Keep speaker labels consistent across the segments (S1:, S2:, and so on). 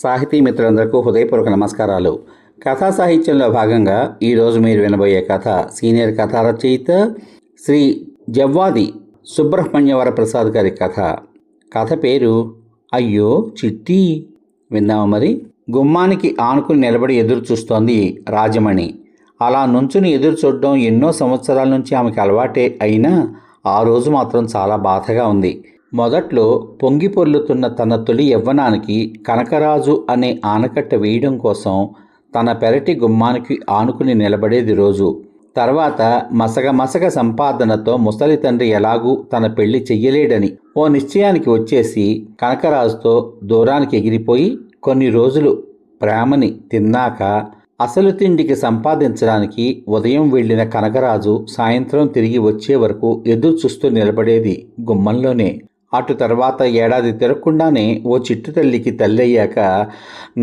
S1: సాహితీ మిత్రులందరికీ హృదయపూర్వక నమస్కారాలు. కథా సాహిత్యంలో భాగంగా ఈరోజు మీరు వినబోయే కథ సీనియర్ కథా రచయిత శ్రీ జవ్వాది సుబ్రహ్మణ్యవర ప్రసాద్ గారి కథ. కథ పేరు అయ్యో చిట్టి. విందామా మరి? గుమ్మానికి ఆనుకుని నిలబడి ఎదురు చూస్తోంది రాజమణి. అలా నుంచుని ఎదురు చూడడం ఎన్నో సంవత్సరాల నుంచి ఆమెకి అలవాటే అయినా ఆ రోజు మాత్రం చాలా బాధగా ఉంది. మొదట్లో పొంగి పొర్లుతున్న తన తొలి యవ్వనానికి కనకరాజు అనే ఆనకట్ట వేయడం కోసం తన పెరటి గుమ్మానికి ఆనుకుని నిలబడేది రోజు. తర్వాత మసగ సంపాదనతో ముసలి తండ్రి ఎలాగూ తన పెళ్లి చెయ్యలేడని ఓ నిశ్చయానికి వచ్చేసి కనకరాజుతో దూరానికి ఎగిరిపోయి కొన్ని రోజులు ప్రేమని తిన్నాక అసలు తిండికి సంపాదించడానికి ఉదయం వెళ్ళిన కనకరాజు సాయంత్రం తిరిగి వచ్చే వరకు ఎదురు చూస్తూ నిలబడేది గుమ్మంలోనే. అటు తర్వాత ఏడాది తిరగకుండానే ఓ చిట్టు తల్లికి తల్లయ్యాక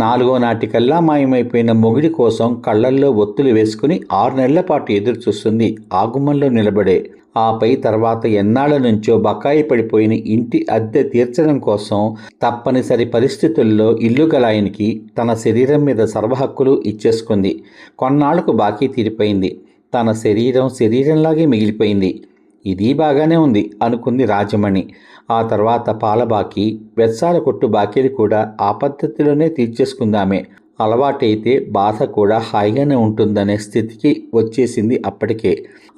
S1: 4వ నాటికల్లా మాయమైపోయిన మొగుడి కోసం కళ్ళల్లో ఒత్తులు వేసుకుని 6 నెలల పాటు ఎదురు చూస్తుంది ఆ గుమ్మంలో నిలబడే. ఆపై తర్వాత ఎన్నాళ్ల నుంచో బకాయి పడిపోయిన ఇంటి అద్దె తీర్చడం కోసం తప్పనిసరి పరిస్థితుల్లో ఇల్లు గలాయనికి తన శరీరం మీద సర్వహక్కులు ఇచ్చేసుకుంది. కొన్నాళ్లకు బాకీ తీరిపోయింది. తన శరీరంలాగే మిగిలిపోయింది. ఇది బాగానే ఉంది అనుకుంది రాజమణి. ఆ తర్వాత పాల బాకీ, వెచ్చాల కొట్టు బాకీలు కూడా ఆ పద్ధతిలోనే తీర్చేసుకుందామే. అలవాటైతే బాధ కూడా హాయిగానే ఉంటుందనే స్థితికి వచ్చేసింది అప్పటికే.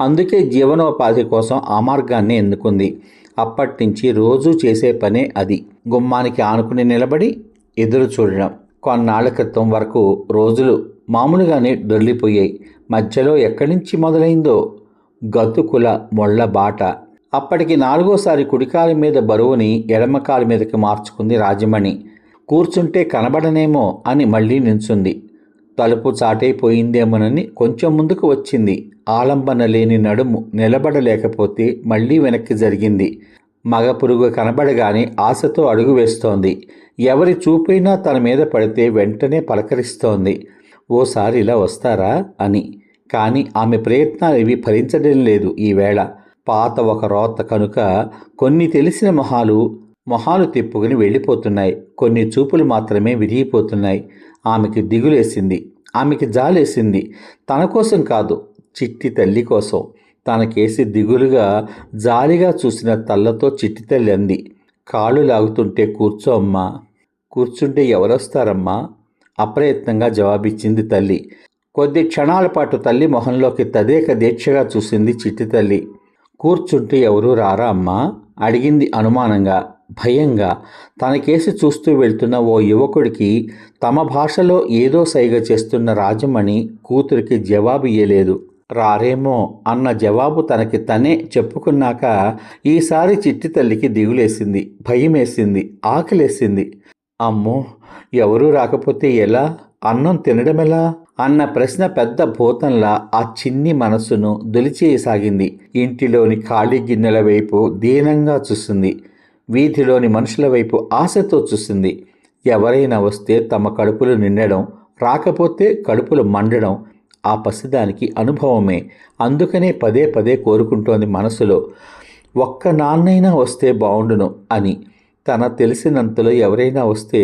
S1: అందుకే జీవనోపాధి కోసం ఆ మార్గాన్ని ఎన్నుకుంది. అప్పటినుంచి రోజూ చేసే పనే అది. గుమ్మానికి ఆనుకుని నిలబడి ఎదురు చూడడం. కొన్నాళ్ల క్రితం వరకు రోజులు మామూలుగానే డొల్లిపోయాయి. మధ్యలో ఎక్కడి నుంచి మొదలైందో గతుకుల మొళ్ల బాట. అప్పటికి 4వసారి కుడికాలి మీద బరువుని ఎడమకాలి మీదకి మార్చుకుంది రాజమణి. కూర్చుంటే కనబడనేమో అని మళ్ళీ నించుంది. తలుపు చాటైపోయిందేమోనని కొంచెం ముందుకు వచ్చింది. ఆలంబన లేని నడుము నిలబడలేకపోతే మళ్ళీ వెనక్కి జరిగింది. మగ పురుగు కనబడగానే ఆశతో అడుగు వేస్తోంది. ఎవరి చూపైనా తన మీద పడితే వెంటనే పలకరిస్తోంది, ఓసారి ఇలా వస్తారా అని. కానీ ఆమె ప్రయత్నాలు ఇవి ఫలించడం లేదు ఈవేళ. పాత ఒక రోత కనుక కొన్ని తెలిసిన మొహాలు తిప్పుకుని వెళ్ళిపోతున్నాయి. కొన్ని చూపులు మాత్రమే విరిగిపోతున్నాయి. ఆమెకి దిగులేసింది. ఆమెకి జాలేసింది. తన కోసం కాదు, చిట్టి తల్లి కోసం. తనకేసి దిగులుగా జాలిగా చూసిన తల్లతో చిట్టి తల్లి అంది, కాళ్ళు లాగుతుంటే కూర్చో అమ్మా. కూర్చుంటే ఎవరొస్తారమ్మా? అప్రయత్నంగా జవాబిచ్చింది తల్లి. కొద్ది క్షణాల పాటు తల్లి మొహంలోకి తదేక దీక్షగా చూసింది చిట్టి తల్లి. కూర్చుంటే ఎవరూ రారా అమ్మా? అడిగింది అనుమానంగా, భయంగా. తనకేసి చూస్తూ వెళ్తున్న ఓ యువకుడికి తమ భాషలో ఏదో సైగ చేస్తున్న రాజమణి కూతురికి జవాబు ఇయ్యలేదు. రారేమో అన్న జవాబు తనకి తనే చెప్పుకున్నాక ఈసారి చిట్టి తల్లికి దిగులేసింది, భయమేసింది, ఆకలేసింది. అమ్మో, ఎవరూ రాకపోతే ఎలా? అన్నం తినడమెలా అన్న ప్రశ్న పెద్ద భూతంలా ఆ చిన్ని మనస్సును దొలిచేయసాగింది. ఇంటిలోని ఖాళీ గిన్నెల వైపు దీనంగా చూసింది. వీధిలోని మనుషుల వైపు ఆశతో చూసింది. ఎవరైనా వస్తే తమ కడుపులు నిండడం, రాకపోతే కడుపులు మండడం ఆ పసిదానికి అనుభవమే. అందుకనే పదే పదే కోరుకుంటోంది మనసులో, ఒక్క నాన్నైనా వస్తే బావుండును అని. తన తెలిసినంతలో ఎవరైనా వస్తే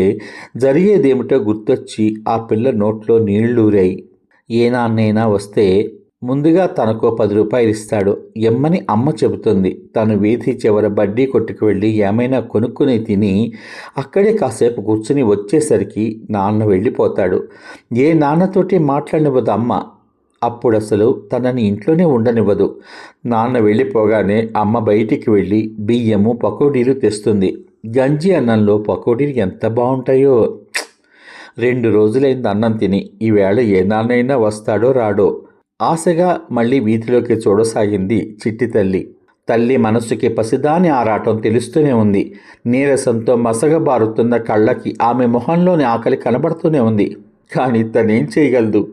S1: జరిగేదేమిటో గుర్తొచ్చి ఆ పిల్ల నోట్లో నీళ్లూరాయి. ఏ నాన్నైనా వస్తే ముందుగా తనకో 10 రూపాయలు ఇస్తాడు ఎమ్మని అమ్మ చెబుతుంది. తను వీధి చివర బడ్డీ కొట్టుకు వెళ్ళి ఏమైనా కొనుక్కుని తిని అక్కడే కాసేపు కూర్చుని వచ్చేసరికి నాన్న వెళ్ళిపోతాడు. ఏ నాన్నతోటి మాట్లాడనివ్వదు అమ్మ. అప్పుడు అసలు తనని ఇంట్లోనే ఉండనివ్వదు. నాన్న వెళ్ళిపోగానే అమ్మ బయటికి వెళ్ళి బియ్యము పకోడీలు తెస్తుంది. గంజి అన్నంలో పకోడీలు ఎంత బాగుంటాయో. 2 రోజులైంది అన్నం తిని. ఈవేళ ఏ నాన్నైనా వస్తాడో రాడో ఆశగా మళ్ళీ వీధిలోకి చూడసాగింది చిట్టి తల్లి. తల్లి మనసుకి పసిదాని ఆరాటం తెలుస్తూనే ఉంది. నీరసంతో మసగబారుతున్న కళ్ళకి ఆమె మొహంలోని ఆకలి కనబడుతూనే ఉంది. కానీ తనేం చేయగలదు?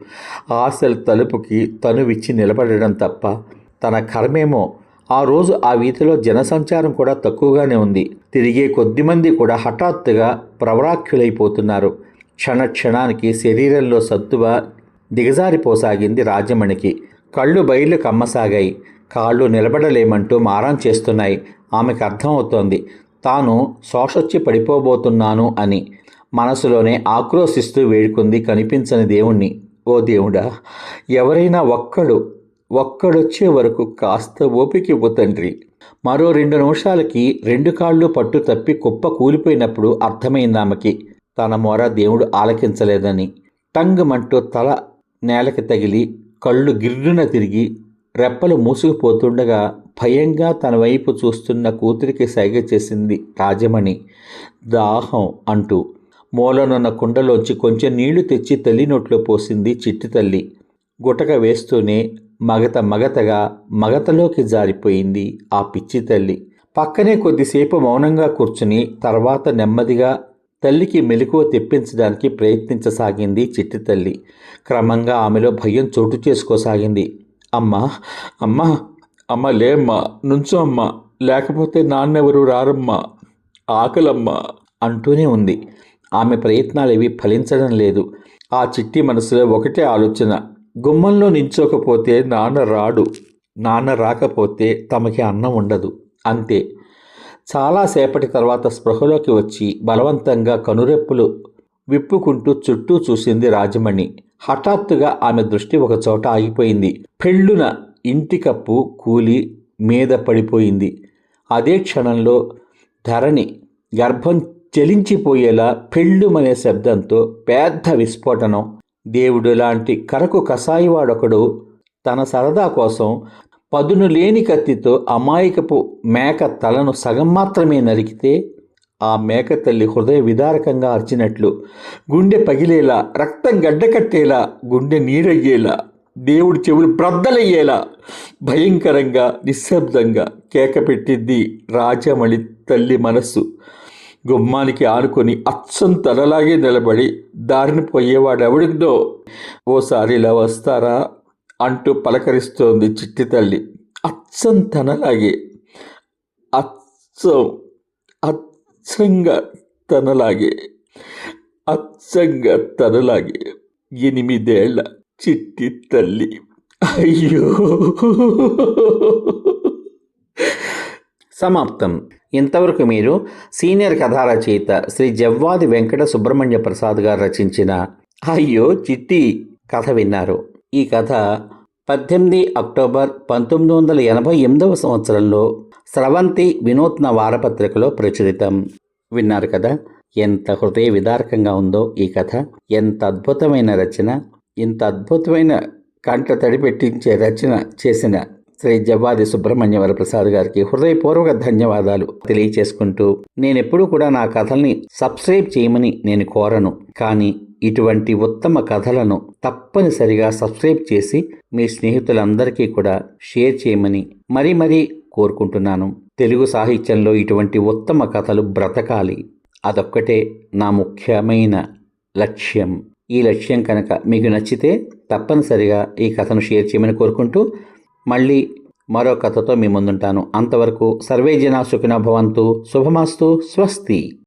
S1: ఆశల తలుపుకి తనువిచ్చి నిలబడడం తప్ప. తన కర్మేమో ఆ రోజు ఆ వీధిలో జనసంచారం కూడా తక్కువగానే ఉంది. తిరిగే కొద్దిమంది కూడా హఠాత్తుగా ప్రవరాఖ్యులైపోతున్నారు. క్షణానికి శరీరంలో సత్తువ దిగజారిపోసాగింది రాజమణికి. కళ్ళు బయలు కమ్మసాగాయి. కాళ్ళు నిలబడలేమంటూ మారం చేస్తున్నాయి. ఆమెకు అర్థమవుతోంది తాను శోషొచ్చి పడిపోబోతున్నాను అని. మనసులోనే ఆక్రోశిస్తూ వేడుకుంది కనిపించని దేవుణ్ణి. ఓ దేవుడా, ఎవరైనా ఒక్కడొచ్చే వరకు కాస్త ఓపిక ఇవ్వు తండ్రి. మరో 2 నిమిషాలకి 2 కాళ్ళు పట్టు తప్పి కుప్ప కూలిపోయినప్పుడు అర్థమైంది ఆమెకి తన మొర దేవుడు ఆలకించలేదని. టంగుమంటూ తల నేలకి తగిలి కళ్ళు గిర్రున తిరిగి రెప్పలు మూసుకుపోతుండగా భయంగా తన వైపు చూస్తున్న కూతురికి సైగ చేసింది రాజమణి. దాహం అంటూ మూలనున్న కుండలోంచి కొంచెం నీళ్లు తెచ్చి తల్లి నోట్లో పోసింది చిట్టి తల్లి. గుటక వేస్తూనే మగతగా మగతలోకి జారిపోయింది ఆ పిచ్చి తల్లి. పక్కనే కొద్దిసేపు మౌనంగా కూర్చుని తర్వాత నెమ్మదిగా తల్లికి మెలకువ తెప్పించడానికి ప్రయత్నించసాగింది చిట్టి తల్లి. క్రమంగా ఆమెలో భయం చోటు చేసుకోసాగింది. అమ్మా అమ్మా అమ్మ లేమ్మా, నుంచో అమ్మా, లేకపోతే నాన్నెవరు రారమ్మా, ఆకలమ్మా అంటూనే ఉంది. ఆమె ప్రయత్నాలేవి ఫలించడం లేదు. ఆ చిట్టి మనసులో ఒకటే ఆలోచన, గుమ్మంలో నించోకపోతే నాన్న రాడు, నాన్న రాకపోతే తమకి అన్నం ఉండదు, అంతే. చాలాసేపటి తర్వాత స్పృహలోకి వచ్చి బలవంతంగా కనురెప్పులు విప్పుకుంటూ చుట్టూ చూసింది రాజమణి. హఠాత్తుగా ఆమె దృష్టి ఒక చోట ఆగిపోయింది. పెళ్ళున ఇంటి కప్పు కూలి మీద పడిపోయింది. అదే క్షణంలో ధరణి గర్భం చలించిపోయేలా పెళ్ళుమనే శబ్దంతో పెద్ద విస్ఫోటనం. దేవుడు లాంటి కరకు కసాయివాడొకడు తన సరదా కోసం పదును లేని కత్తితో అమాయకపు మేక తలను సగం మాత్రమే నరికితే ఆ మేక తల్లి హృదయ విదారకంగా అర్చినట్లు గుండె పగిలేలా, రక్తం గడ్డకట్టేలా, గుండె నీరయ్యేలా, దేవుడి చెవులు బ్రద్దలయ్యేలా భయంకరంగా నిశ్శబ్దంగా కేక పెట్టింది రాజమణి తల్లి మనస్సు. గుమ్మానికి ఆనుకొని అచ్చం తనలాగే నిలబడి దారిన పోయేవాడెవడిదో ఓసారి ఇలా వస్తారా అంటూ పలకరిస్తోంది చిట్టి తల్లి. అచ్చం తనలాగే, అచ్చంగా తనలాగే, అచ్చంగా తనలాగే 8 ఏళ్ల చిట్టి తల్లి. అయ్యో! సమాప్తం. ఇంతవరకు మీరు సీనియర్ కథా రచయిత శ్రీ జవ్వాది వెంకట సుబ్రహ్మణ్య ప్రసాద్ గారు రచించిన అయ్యో చిట్టి కథ విన్నారు. ఈ కథ 18 అక్టోబర్ 1988 సంవత్సరంలో స్రవంతి వినూత్న వారపత్రికలో ప్రచురితం. విన్నారు కదా, ఎంత హృదయ విదారకంగా ఉందో ఈ కథ. ఎంత అద్భుతమైన రచన, ఇంత అద్భుతమైన కంట తడి పెట్టించే రచన చేసిన శ్రీ జవ్వాది సుబ్రహ్మణ్య వరప్రసాద్ గారికి హృదయపూర్వక ధన్యవాదాలు తెలియచేసుకుంటూ, నేనెప్పుడూ కూడా నా కథల్ని సబ్స్క్రైబ్ చేయమని నేను కోరను, కానీ ఇటువంటి ఉత్తమ కథలను తప్పనిసరిగా సబ్స్క్రైబ్ చేసి మీ స్నేహితులందరికీ కూడా షేర్ చేయమని మరీ కోరుకుంటున్నాను. తెలుగు సాహిత్యంలో ఇటువంటి ఉత్తమ కథలు బ్రతకాలి, అదొక్కటే నా ముఖ్యమైన లక్ష్యం. ఈ లక్ష్యం కనుక మీకు నచ్చితే తప్పనిసరిగా ఈ కథను షేర్ చేయమని కోరుకుంటూ మళ్ళీ మరో కథతో మీ ముందుంటాను. అంతవరకు సర్వే జనా సుఖినో భవంతు. శుభమస్తు. స్వస్తి.